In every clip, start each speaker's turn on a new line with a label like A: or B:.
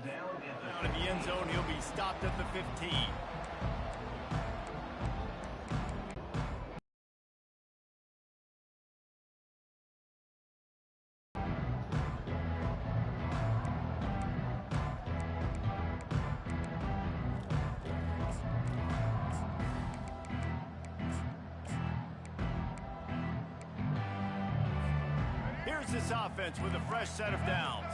A: Down in the end zone, he'll be stopped at the 15. Here's this offense with a fresh set of downs.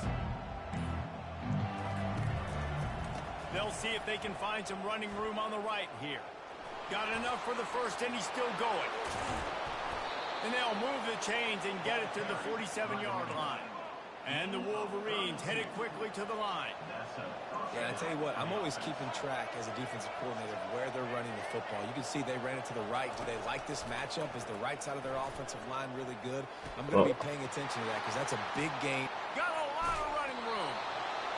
A: They'll see if they can find some running room on the right here. Got enough for the first, and he's still going. And they'll move the chains and get it to the 47-yard line. And the Wolverines headed quickly to the line.
B: Yeah, I tell you what, I'm always keeping track as a defensive coordinator of where they're running the football. You can see they ran it to the right. Do they like this matchup? Is the right side of their offensive line really good? I'm going to be paying attention to that because that's a big gain.
A: Got a lot of running room.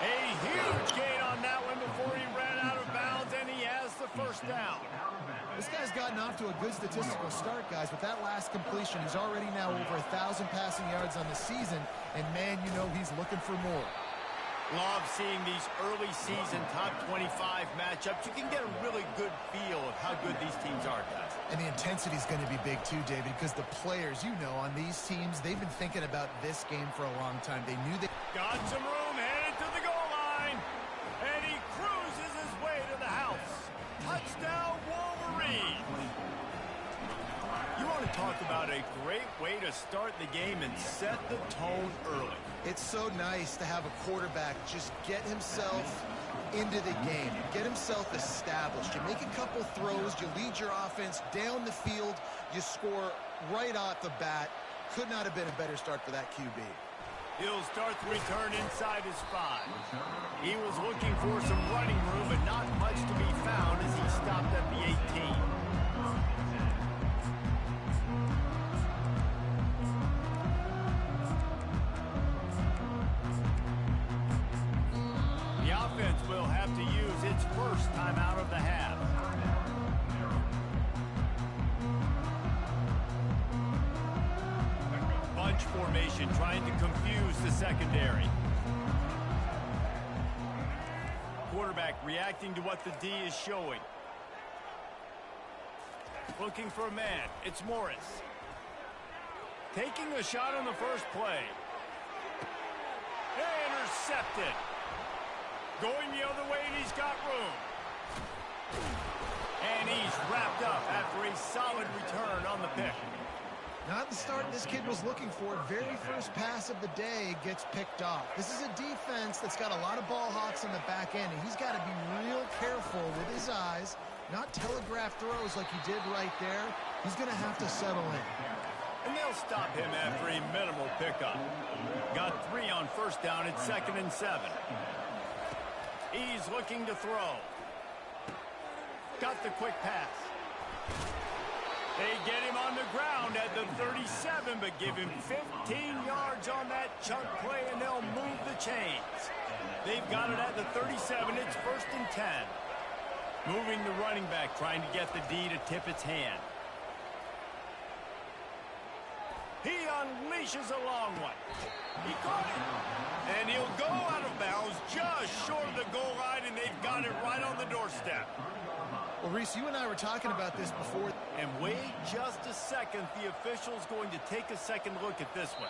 A: A huge gain on that one before he ran out of bounds, and he has the first down.
C: This guy's gotten off to a good statistical start, guys. With that last completion, he's already now over 1,000 passing yards on the season, and man, you know he's looking for more.
A: Love seeing these early season top 25 matchups. You can get a really good feel of how good these teams are, guys.
C: And the intensity is going to be big too, David, because the players, you know, on these teams, they've been thinking about this game for a long time. They knew they
A: got some room, headed to the goal line, and he cruises his way to the house. Touchdown, Wolverine. You want to talk about a great way to start the game and set the tone early.
C: It's so nice to have a quarterback just get himself into the game, get himself established. You make a couple throws, you lead your offense down the field, you score right off the bat. Could not have been a better start for that QB.
A: He'll start the return inside his 5. He was looking for some running room, but not much to be found as he stopped at the 18. The offense will have to use its first time out of the half. Bunch formation trying to confuse the secondary. Quarterback reacting to what the D is showing. Looking for a man. It's Morris. Taking a shot on the first play. Intercepted. Going the other way, and he's got room. And he's wrapped up after a solid return on the pick.
C: Not the start this kid was looking for. Very first pass of the day gets picked off. This is a defense that's got a lot of ball hawks on the back end, and he's got to be real careful with his eyes, not telegraph throws like he did right there. He's going to have to settle in.
A: And they'll stop him after a minimal pickup. Got 3 on first down at 2nd and 7. He's looking to throw. Got the quick pass. They get him on the ground at the 37, but give him 15 yards on that chunk play, and they'll move the chains. They've got it at the 37. It's 1st and 10. Moving the running back, trying to get the D to tip its hand. He unleashes a long one. He caught it. And he'll go out of bounds just short of the goal line, and they've got it right on the doorstep.
C: Well, Reese, you and I were talking about this before.
A: And wait just a second. The official's going to take a second look at this one.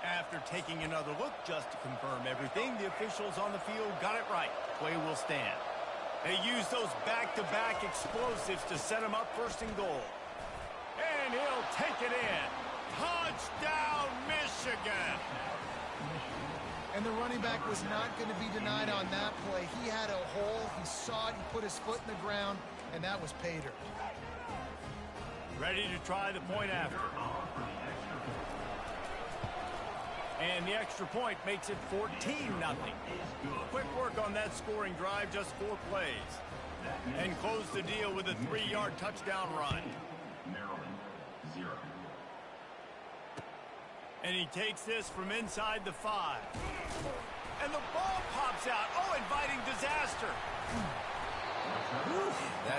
A: After taking another look just to confirm everything, the officials on the field got it right. Play will stand. They use those back-to-back explosives to set him up 1st and goal. And he'll take it in. Touchdown, Michigan!
C: And the running back was not going to be denied on that play. He had a hole. He saw it. He put his foot in the ground, and that was pay dirt.
A: Ready to try the point after. And the extra point makes it 14-0. Quick work on that scoring drive, just 4 plays. And close the deal with a 3-yard touchdown run. And he takes this from inside the 5. And the ball pops out. Oh, inviting disaster.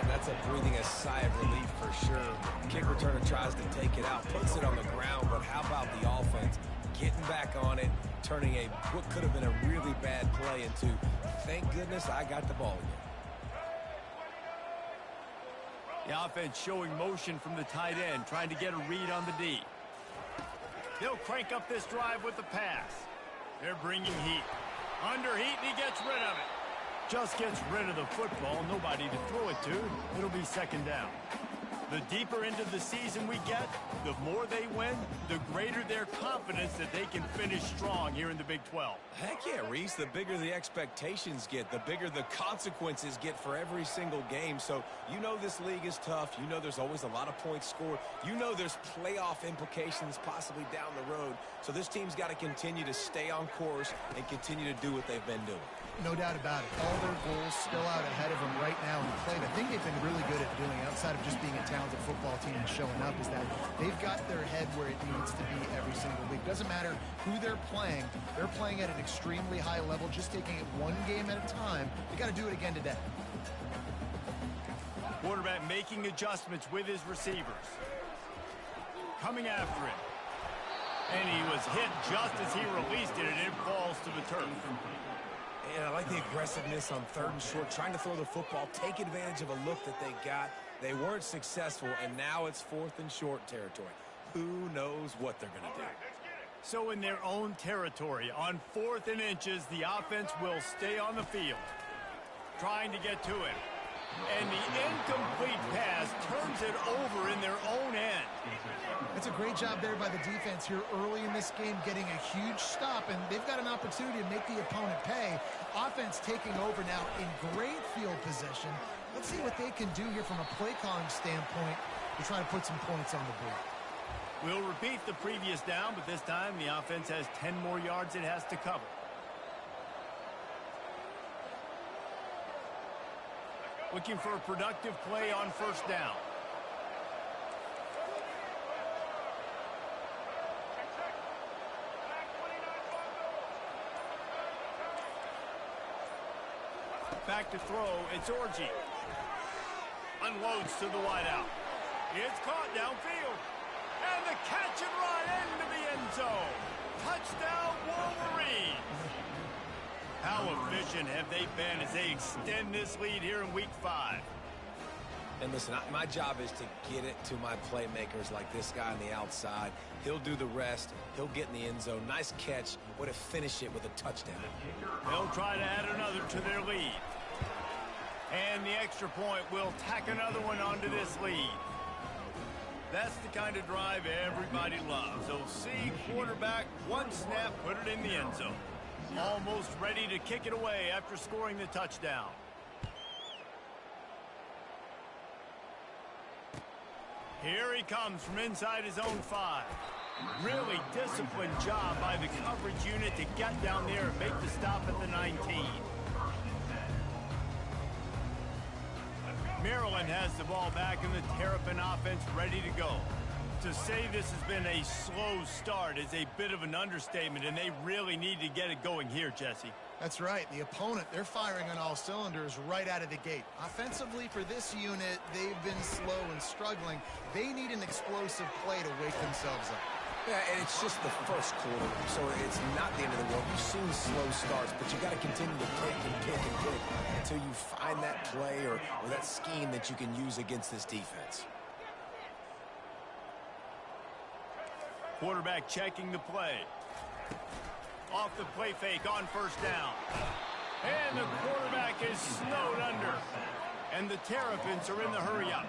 B: That's a breathing a sigh of relief for sure. Kick returner tries to take it out, puts it on the ground, but how about the offense getting back on it, turning what could have been a really bad play into, thank goodness I got the ball again.
A: The offense showing motion from the tight end, trying to get a read on the D. They'll crank up this drive with the pass. They're bringing heat. Under heat, and he gets rid of it. Just gets rid of the football, nobody to throw it to. It'll be second down. The deeper into the season we get, the more they win, the greater their confidence that they can finish strong here in the Big 12.
B: Heck yeah, Reese. The bigger the expectations get, the bigger the consequences get for every single game. So you know this league is tough. You know there's always a lot of points scored. You know there's playoff implications possibly down the road. So this team's got to continue to stay on course and continue to do what they've been doing.
C: No doubt about it. All their goals still out ahead of them right now in the play. The thing they've been really good at doing, outside of just being a talented football team and showing up, is that they've got their head where it needs to be every single week. Doesn't matter who they're playing at an extremely high level, just taking it one game at a time. They got to do it again today.
A: Quarterback making adjustments with his receivers. Coming after it. And he was hit just as he released it, and it falls to the turf.
B: And I like the aggressiveness on 3rd and short, trying to throw the football, take advantage of a look that they got. They weren't successful, and now it's 4th and short territory. Who knows what they're going to do?
A: So in their own territory, on 4th and inches, the offense will stay on the field, trying to get to it. And the incomplete pass turns it over in their own end.
C: That's a great job there by the defense here early in this game, getting a huge stop, and they've got an opportunity to make the opponent pay. Offense taking over now in great field position. Let's see what they can do here from a play calling standpoint to try to put some points on the board.
A: We'll repeat the previous down, but this time the offense has 10 more yards it has to cover. Looking for a productive play on 1st down. Back to throw, it's Orji. Unloads to the wideout. It's caught downfield. And the catch and run into the end zone. Touchdown, Wolverines. How efficient have they been as they extend this lead here in Week 5?
B: And listen, my job is to get it to my playmakers like this guy on the outside. He'll do the rest. He'll get in the end zone. Nice catch. Way to finish it with a touchdown.
A: They'll try to add another to their lead. And the extra point will tack another one onto this lead. That's the kind of drive everybody loves. So see quarterback, one snap, put it in the end zone. Almost ready to kick it away after scoring the touchdown. Here he comes from inside his own 5. Really disciplined job by the coverage unit to get down there and make the stop at the 19. Maryland has the ball back and the Terrapin offense ready to go. To say this has been a slow start is a bit of an understatement, and they really need to get it going here, Jesse.
C: That's right. The opponent, they're firing on all cylinders right out of the gate. Offensively, for this unit, they've been slow and struggling. They need an explosive play to wake themselves up.
B: Yeah, and it's just the first quarter, so it's not the end of the world. You've seen slow starts, but you got to continue to pick and pick and pick until you find that play or that scheme that you can use against this defense.
A: Quarterback checking the play. Off the play fake on 1st down. And the quarterback is snowed under. And the Terrapins are in the hurry-up.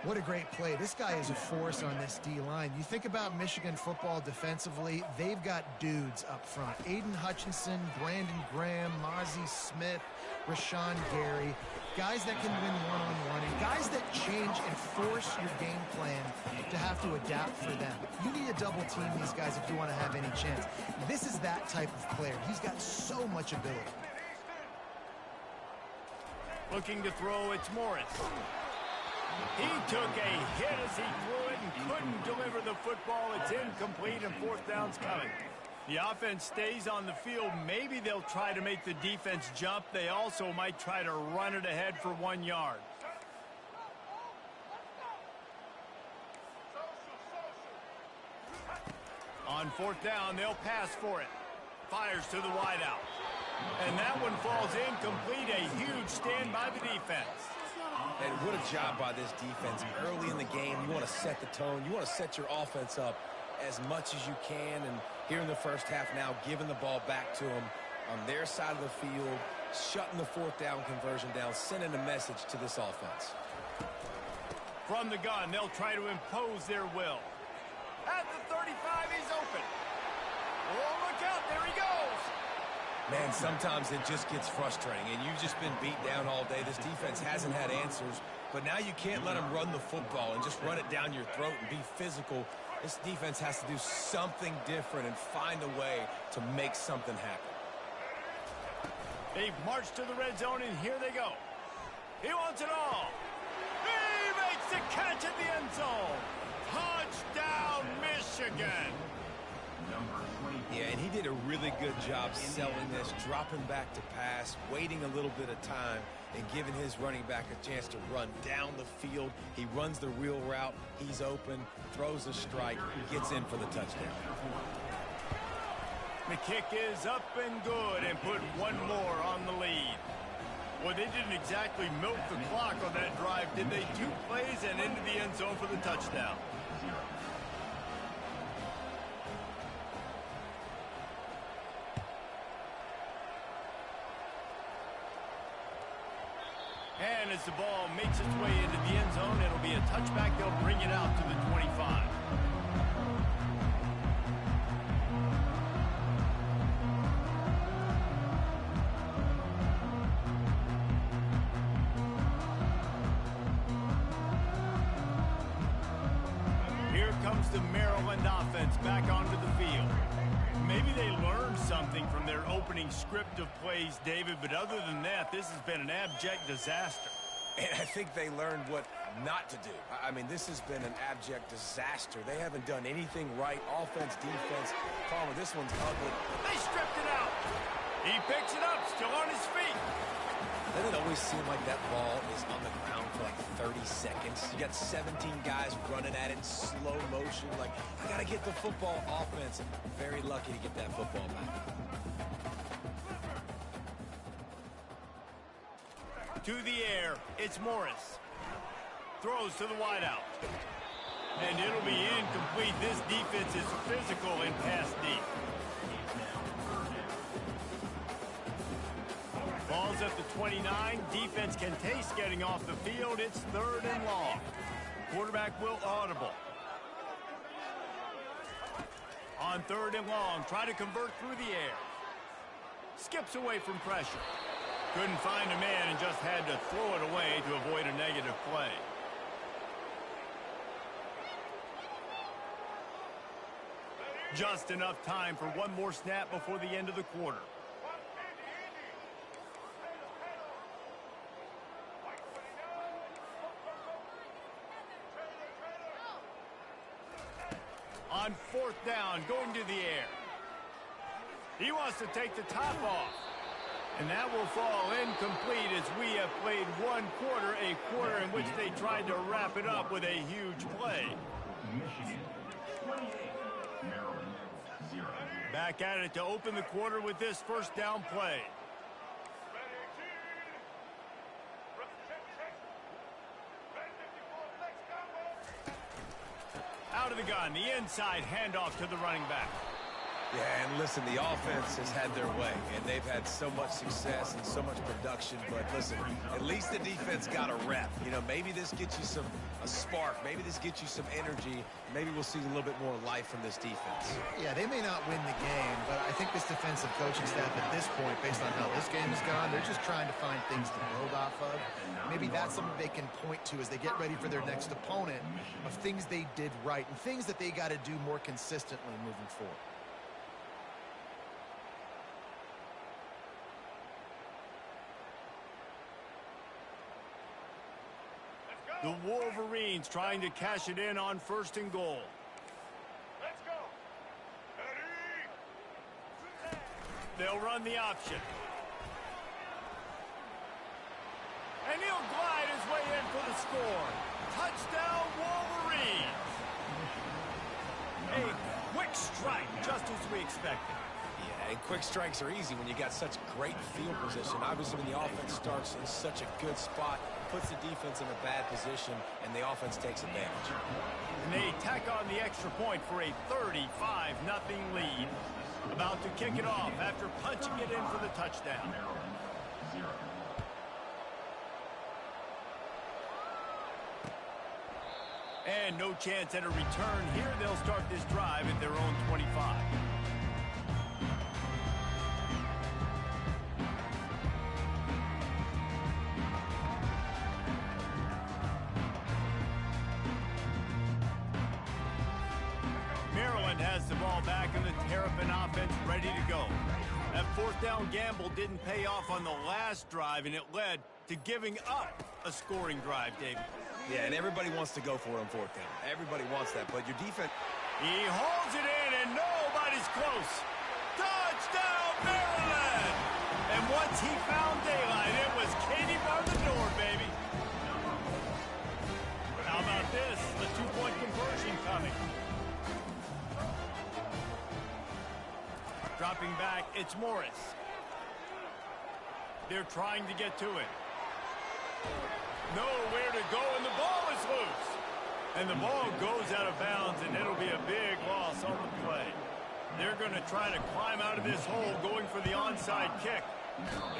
C: What a great play. This guy is a force on this D-line. You think about Michigan football defensively, they've got dudes up front. Aiden Hutchinson, Brandon Graham, Mozzie Smith, Rashawn Gary. Guys that can win one-on-one, and guys that change and force your game plan to have to adapt for them. You need to double team these guys if you want to have any chance. This is that type of player. He's got so much ability.
A: Looking to throw, it's Morris. He took a hit as he threw it and couldn't deliver the football. It's incomplete and 4th down's coming. The offense stays on the field. Maybe they'll try to make the defense jump. They also might try to run it ahead for 1 yard. On 4th down, they'll pass for it. Fires to the wideout. And that one falls incomplete. A huge stand by the defense.
B: And what a job by this defense. Early in the game, you want to set the tone. You want to set your offense up as much as you can. And here in the first half now, giving the ball back to them on their side of the field, shutting the 4th down conversion down, sending a message to this offense.
A: From the gun, they'll try to impose their will. At the 35, he's open. Oh, look out, there he goes.
B: Man, sometimes it just gets frustrating, and you've just been beat down all day. This defense hasn't had answers, but now you can't let them run the football and just run it down your throat and be physical. This defense has to do something different and find a way to make something happen.
A: They've marched to the red zone, and here they go. He wants it all. He makes the catch at the end zone. Touchdown, Michigan.
B: Yeah, and he did a really good job selling this, dropping back to pass, waiting a little bit of time, and giving his running back a chance to run down the field. He runs the real route. He's open, throws a strike, gets in for the touchdown.
A: The kick is up and good, and put one more on the lead. Well, they didn't exactly milk the clock on that drive, did they? 2 plays and into the end zone for the touchdown. And as the ball makes its way into the end zone, it'll be a touchback. They'll bring it out to the 25. Here comes the Maryland offense back onto the field. Maybe they learned something from their opening script of plays, David, but other than that, this has been an abject disaster.
B: And I think they learned what not to do. I mean, this has been an abject disaster. They haven't done anything right. Offense, defense. Palmer, this one's ugly.
A: They stripped it out. He picks it up, still on his feet.
B: Doesn't it always seem like that ball is on the ground for like 30 seconds? You got 17 guys running at it in slow motion. Like, I got to get the football. Offense, very lucky to get that football back.
A: To the air, it's Morris. Throws to the wideout. And it'll be incomplete. This defense is physical and pass deep. Ball's at the 29. Defense can taste getting off the field. It's 3rd and long. Quarterback will audible. On 3rd and long, try to convert through the air. Skips away from pressure. Couldn't find a man and just had to throw it away to avoid a negative play. Just enough time for one more snap before the end of the quarter. On 4th down, going to the air. He wants to take the top off. And that will fall incomplete as we have played 1 quarter, a quarter in which they tried to wrap it up with a huge play. Back at it to open the quarter with this 1st down play. Out of the gun, the inside handoff to the running back.
B: Yeah, and listen, the offense has had their way, and they've had so much success and so much production. But listen, at least the defense got a rep. You know, maybe this gets you a spark. Maybe this gets you some energy. Maybe we'll see a little bit more life from this defense.
C: Yeah, they may not win the game, but I think this defensive coaching staff at this point, based on how this game has gone, they're just trying to find things to build off of. Maybe that's something they can point to as they get ready for their next opponent of things they did right and things that they got to do more consistently moving forward.
A: The Wolverines trying to cash it in on 1st and goal.
D: Let's go. Ready?
A: They'll run the option. And he'll glide his way in for the score. Touchdown, Wolverines. A quick strike, just as we expected.
B: Yeah, and quick strikes are easy when you got such great field position. Obviously, when the offense starts in such a good spot, puts the defense in a bad position, and the offense takes advantage.
A: And they tack on the extra point for a 35-0 lead. About to kick it off after punching it in for the touchdown. And no chance at a return here. They'll start this drive at their own 25. Maryland has the ball back and the Terrapin offense ready to go. That fourth down gamble didn't pay off on the last drive, and it led to giving up a scoring drive, David.
B: Yeah, and everybody wants to go for it on fourth down. Everybody wants that, but your defense...
A: He holds it in, and nobody's close. Touchdown, Maryland! And once he found daylight, it was Katie bar the door, baby. How about this? A two-point conversion coming. Dropping back, it's Morris. They're trying to get to it. Nowhere to go, and the ball is loose. And the ball goes out of bounds, and it'll be a big loss on the play. They're going to try to climb out of this hole, going for the onside kick.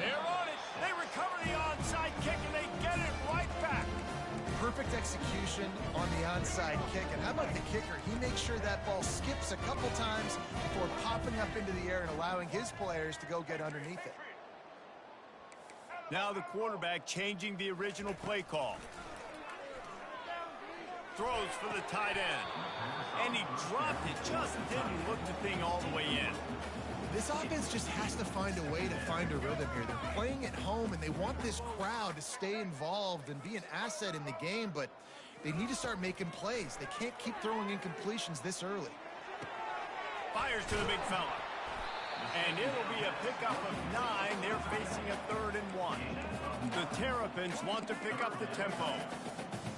A: They're on it. They recover the onside kick, and they get it right back.
C: Perfect execution on the onside kick. And how about the kicker? He makes sure that ball skips a couple times before popping up into the air and allowing his players to go get underneath it.
A: Now the quarterback changing the original play call. Throws for the tight end. And he dropped it, just didn't look the thing all the way in.
C: This offense just has to find a way to find a rhythm here. They're playing at home, and they want this crowd to stay involved and be an asset in the game, but they need to start making plays. They can't keep throwing incompletions this early.
A: Fires to the big fella. And it'll be a pickup of 9. They're facing a 3rd and 1. The Terrapins want to pick up the tempo.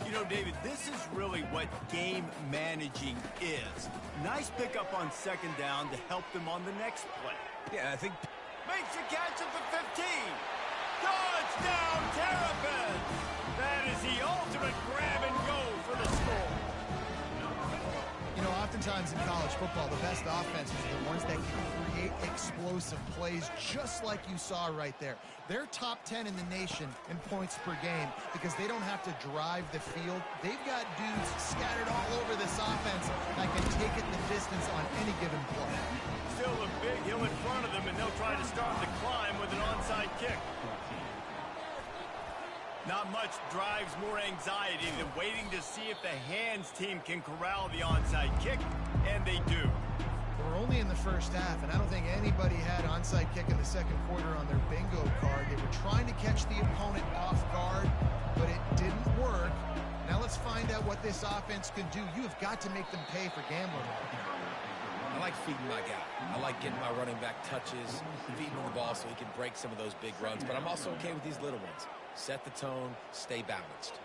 A: You know, David, this is really what game managing is. Nice pickup on 2nd down to help them on the next play.
B: Yeah, I think...
A: Makes a catch at the 15. Touchdown, Terrapins! That is the ultimate grab and go for the score.
C: You know, oftentimes in college football, the best offenses are the ones that can create explosive plays just like you saw right there. They're top 10 in the nation in points per game because they don't have to drive the field. They've got dudes scattered all over this offense that can take it the distance on any given play.
A: Still a big hill in front of them, and they'll try to start the climb with an onside kick. Not much drives more anxiety than waiting to see if the hands team can corral the onside kick, and they do.
C: We're only in the first half, and I don't think anybody had onside kick in the second quarter on their bingo card. They were trying to catch the opponent off guard, but it didn't work. Now let's find out what this offense can do. You have got to make them pay for gambling.
B: I like feeding my guy. I like getting my running back touches, feeding him the ball so he can break some of those big runs, but I'm also okay with these little ones. Set the tone, stay balanced.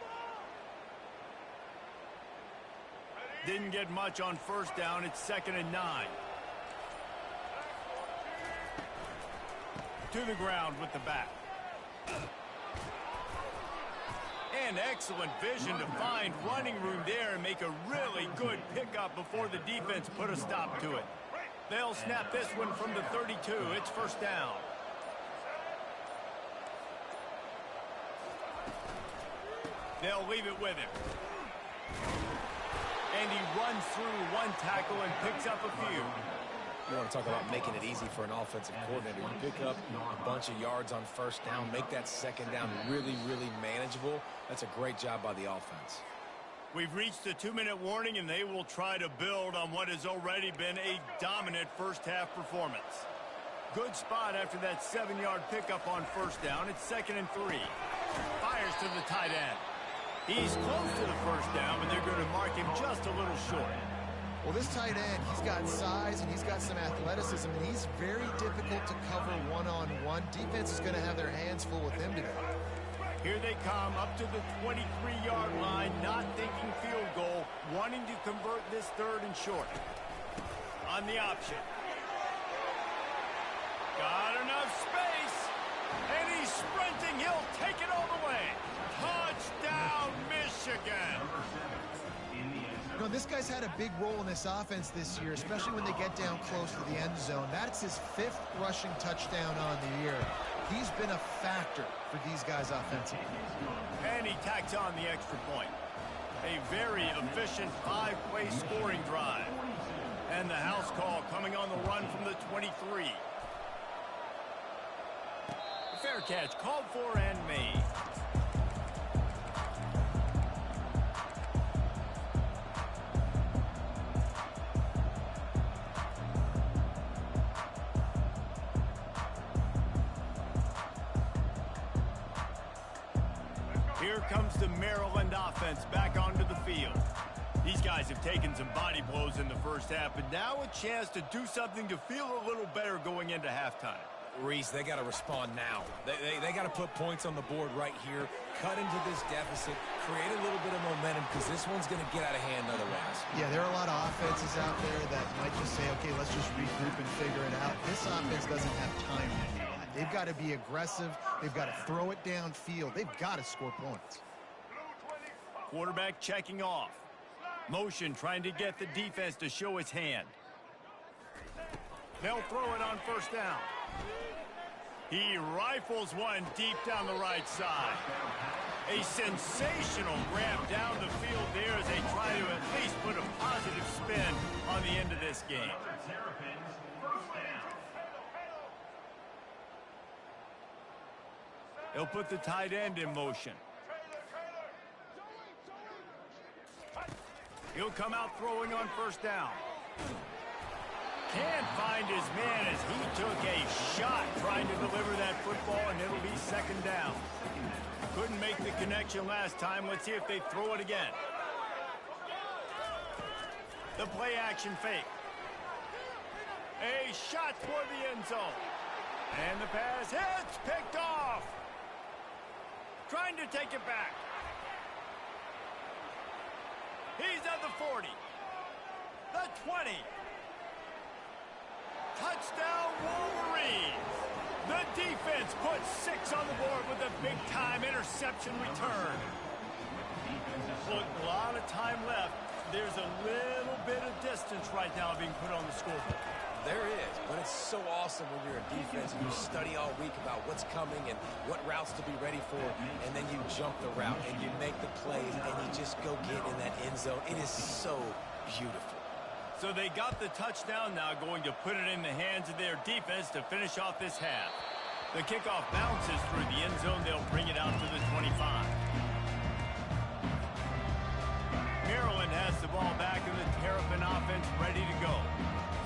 A: Didn't get much on 1st down. It's 2nd and 9. To the ground with the back. And excellent vision to find running room there and make a really good pickup before the defense put a stop to it. They'll snap this one from the 32. It's 1st down. They'll leave it with him. And he runs through one tackle and picks up a few.
B: You want to talk about making it easy for an offensive coordinator. You pick up a bunch of yards on 1st down, make that 2nd down really, really manageable. That's a great job by the offense.
A: We've reached the 2-minute warning, and they will try to build on what has already been a dominant first-half performance. Good spot after that 7-yard pickup on 1st down. It's 2nd and 3. Fires to the tight end. He's close to the 1st down, but they're going to mark him just a little short.
C: Well, this tight end, he's got size and he's got some athleticism, and he's very difficult to cover one-on-one. Defense is going to have their hands full with him today.
A: Here they come up to the 23-yard line, not thinking field goal, wanting to convert this third and short. On the option. Got enough space, and he's sprinting. He'll take it all the way. Touchdown, Michigan.
C: You know, this guy's had a big role in this offense this year, especially when they get down close to the end zone. That's his 5th rushing touchdown on the year. He's been a factor for these guys offensively.
A: And he tacks on the extra point. A very efficient 5-play scoring drive. And the house call coming on the run from the 23. Fair catch called for and made. Here comes the Maryland offense back onto the field. These guys have taken some body blows in the first half, but now a chance to do something to feel a little better going into halftime.
B: Reese, they got to respond now. They got to put points on the board right here, cut into this deficit, create a little bit of momentum, because this one's going to get out of hand otherwise.
C: Yeah, there are a lot of offenses out there that might just say, okay, let's just regroup and figure it out. This offense doesn't have time to do that. They've got to be aggressive. They've got to throw it downfield. They've got to score points.
A: Quarterback checking off. Motion trying to get the defense to show its hand. They'll throw it on first down. He rifles one deep down the right side. A sensational grab down the field there as they try to at least put a positive spin on the end of this game. He'll put the tight end in motion. He'll come out throwing on first down. Can't find his man as he took a shot trying to deliver that football, and it'll be second down. Couldn't make the connection last time. Let's see if they throw it again. The play action fake. A shot toward the end zone. And the pass hits, picked off. Trying to take it back. He's at the 40. The 20. Touchdown Wolverines. The defense puts 6 on the board with a big-time interception return. Look, a lot of time left. There's a little bit of distance right now being put on the scoreboard.
B: There is, but it's so awesome when you're a defense and you study all week about what's coming and what routes to be ready for, and then you jump the route and you make the plays and you just go get in that end zone. It is so beautiful.
A: So they got the touchdown, now going to put it in the hands of their defense to finish off this half. The kickoff bounces through the end zone. They'll bring it out to the 25. Maryland has the ball back in the Terrapin offense ready to go.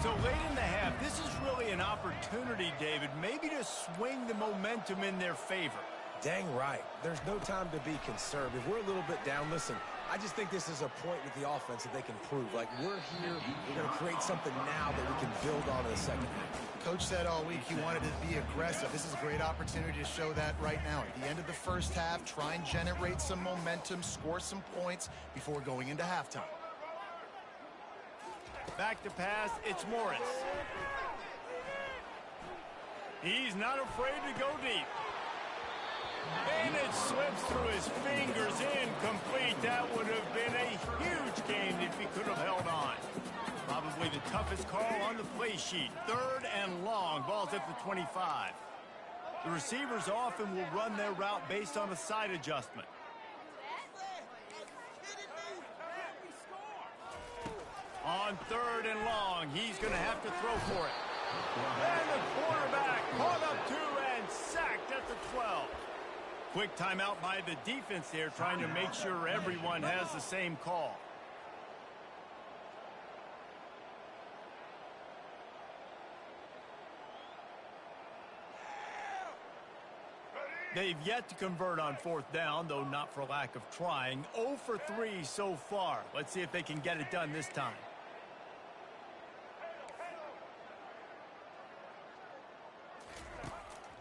A: So late in the half, this is really an opportunity, David, maybe to swing the momentum in their favor.
B: Dang right. There's no time to be concerned. If we're a little bit down, listen, I just think this is a point with the offense that they can prove. Like, we're here, we're going to create something now that we can build on in the second half.
C: Coach said all week he wanted to be aggressive. This is a great opportunity to show that right now. At the end of the first half, try and generate some momentum, score some points before going into halftime.
A: Back to pass, it's Morris. He's not afraid to go deep. And it slips through his fingers, incomplete. That would have been a huge gain if he could have held on. Probably the toughest call on the play sheet. 3rd and long, ball's at the 25. The receivers often will run their route based on a side adjustment. On 3rd and long, he's going to have to throw for it. And the quarterback caught up to and sacked at the 12. Quick timeout by the defense there, trying to make sure everyone has the same call. They've yet to convert on 4th down, though not for lack of trying. 0 for 3 so far. Let's see if they can get it done this time.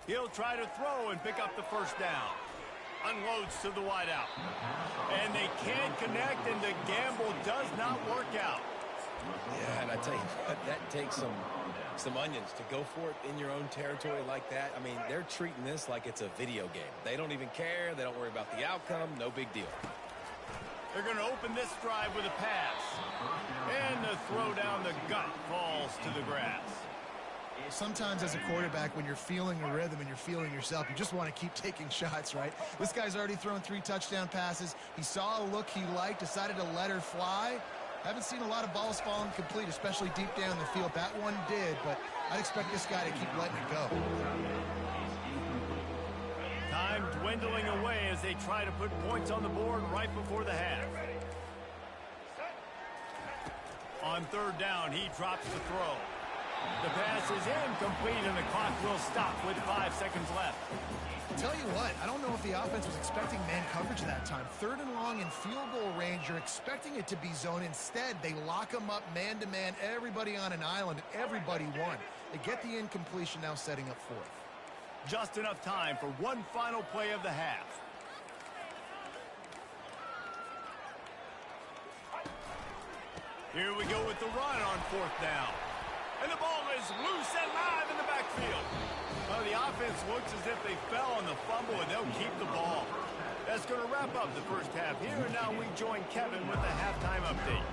A: He'll try to throw and pick up the first down. Unloads to the wideout. And they can't connect, and the gamble does not work out.
B: Yeah, and I tell you what, that takes some onions to go for it in your own territory like that. I mean, they're treating this like it's a video game. They don't even care. They don't worry about the outcome. No big deal.
A: They're going to open this drive with a pass. And the throw down the gut falls to the grass.
C: Sometimes as a quarterback, when you're feeling the rhythm and you're feeling yourself, you just want to keep taking shots, right? This guy's already thrown 3 touchdown passes. He saw a look he liked, decided to let her fly. Haven't seen a lot of balls falling complete, especially deep down the field. That one did, but I'd expect this guy to keep letting it go.
A: Time dwindling away as they try to put points on the board right before the half. On third down, he drops the throw. The pass is incomplete, and the clock will stop with 5 seconds left.
C: Tell you what, I don't know if the offense was expecting man coverage that time. 3rd and long in field goal range, you're expecting it to be zone. Instead, they lock them up man-to-man, everybody on an island, and everybody won. They get the incompletion, now setting up 4th.
A: Just enough time for one final play of the half. Here we go with the run on 4th down. And the ball is loose and live in the backfield. Well, the offense looks as if they fell on the fumble, and they'll keep the ball. That's going to wrap up the first half here, and now we join Kevin with the halftime update.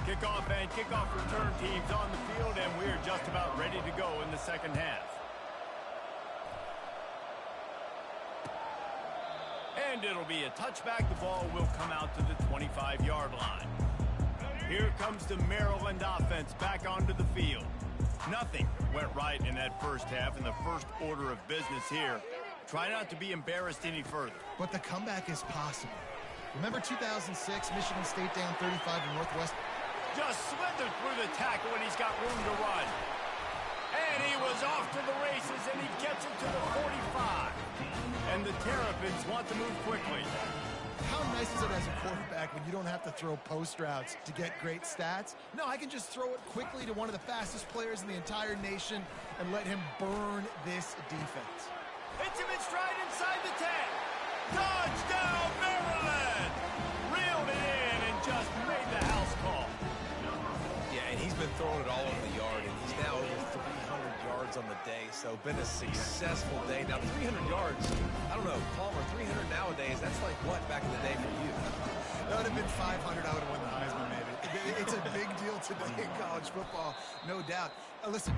A: Kickoff and kickoff return teams on the field, and we're just about ready to go in the second half. And it'll be a touchback. The ball will come out to the 25-yard line. Here comes the Maryland offense back onto the field. Nothing went right in that first half, in the first order of business here. Try not to be embarrassed any further.
C: But the comeback is possible. Remember 2006, Michigan State down 35 to Northwest?
A: Just slithered through the tackle, and he's got room to run. And he was off to the races, and he gets it to the 45. And the Terrapins want to move quickly.
C: How nice is it as a quarterback when you don't have to throw post routes to get great stats? No, I can just throw it quickly to one of the fastest players in the entire nation and let him burn this defense.
A: Hits him in stride inside the 10. Touchdown, Maryland! Reeled it in and just made the house call.
B: Yeah, and he's been throwing it all over the yard, and he's now over 300 yards on the day, so been a successful day. Now, 300 yards, I don't know, Palmer, 300 nowadays, that's like what back in the day for you?
C: That would have been 500, I would have won the Heisman, maybe. It's a big deal today in college football, no doubt. Listen,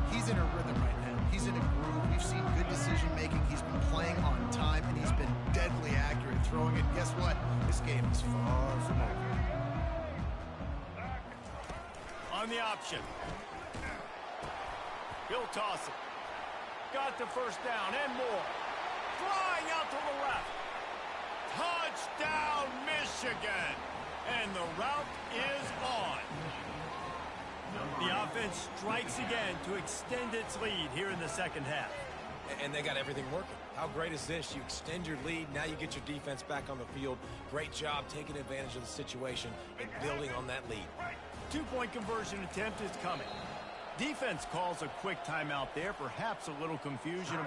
C: he's in a rhythm right now. He's in a groove. We've seen good decision-making. He's been playing on time, and he's been deadly accurate throwing it. Guess what? This game is far from over.
A: On the option. He'll toss it. Got the first down and more. Flying out to the left. Touchdown, Michigan. And the route is on. The offense strikes again to extend its lead here in the second half.
B: And they got everything working. How great is this? You extend your lead. Now you get your defense back on the field. Great job taking advantage of the situation and building on that lead.
A: 2-point conversion attempt is coming. Defense calls a quick timeout there. Perhaps a little confusion about